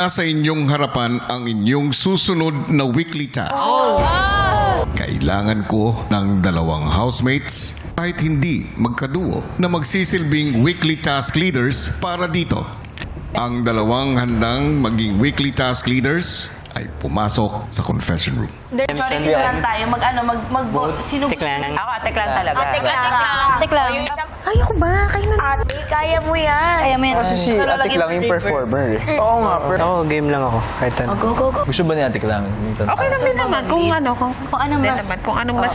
Nasa inyong harapan ang inyong susunod na weekly task. Kailangan ko ng dalawang housemates kahit hindi magkaduo na magsisilbing weekly task leaders para dito. Ang dalawang handang maging weekly task leaders ay pumasok sa confession room. Majority na lang tayo. Mag-vote. Sino gusto? Ako, atek lang talaga. Atek lang. Atek lang. Kaya ko ba? Kaya na. Ate, kaya mo yan. Kaya mo yan. Kasi si Atik lang yung performer eh. Oo nga, pero ako, game lang ako. Kahit ano. Go, go, go. Gusto ba ni Atik lang? Okay lang din naman kung ano. Kung ano mas... Kung ano mas...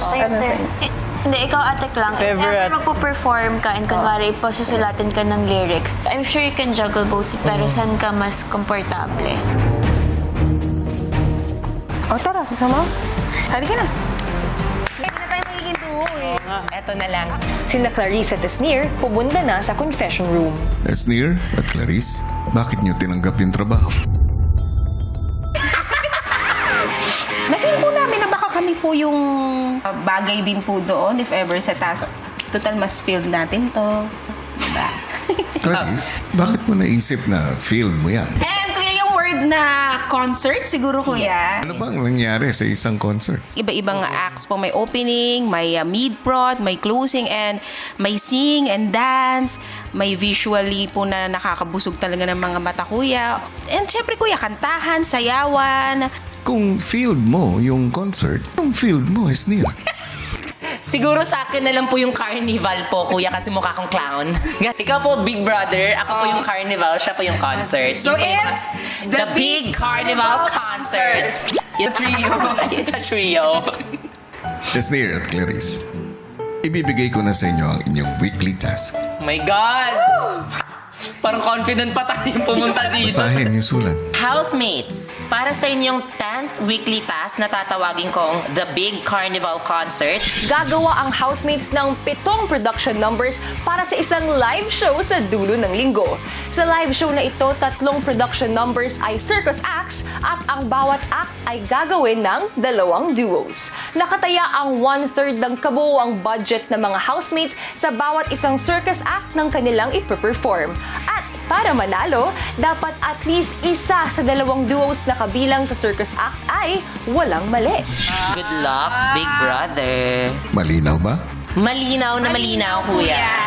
Hindi, ikaw atek lang. If Favorite. ever magpo-perform ka and kunwari pasusulatin ka ng lyrics, I'm sure you can juggle both, pero saan ka mas komportable? O tara, kasama? Halika na. Eto na lang. Sina Clarice at Esnir pumunta na sa confession room. Esnir at Clarice, bakit niyo tinanggap yung trabaho? Na-feel po namin na baka kami po yung bagay din po doon if ever sa task. Total, mas feel natin to. Diba? Clarice, bakit mo naisip na feel mo yan? And kuya, yung word na concert, siguro kuya. Ano bang nangyari sa isang concert? Iba-ibang acts po. May opening, may mid-prod, may closing, and may sing and dance. May visually po na nakakabusog talaga ng mga mata, kuya. And syempre, kuya, kantahan, sayawan. Kung field mo yung concert, yung field mo is near. Siguro sa akin na lang po yung carnival po, kuya, kasi mukha kong clown. Ikaw po, Big Brother. Ako po yung carnival, siya po yung concert. So Yun po yung it's the Big Carnival Concert. It's a trio. It's a trio. Esnir at Clarice, ibibigay ko na sa inyo ang inyong weekly task. My God! Parang confident pa tayong pumunta dito. Basahin yung sulat. Housemates, para sa inyong 10th weekly task na tatawagin kong The Big Carnival Concert, Gagawa ang housemates ng 7 production numbers para sa isang live show sa dulo ng linggo. Sa live show na ito, 3 production numbers ay circus acts at ang bawat act ay gagawin ng 2 duos. Nakataya ang 1/3 ng kabuuang budget ng mga housemates sa bawat isang circus act ng kanilang ipe-perform. At para manalo, dapat at least isa sa 2 duos na kabilang sa circus act ay walang mali. good luck, Big Brother. Malinaw ba? Malinaw na malinaw, kuya.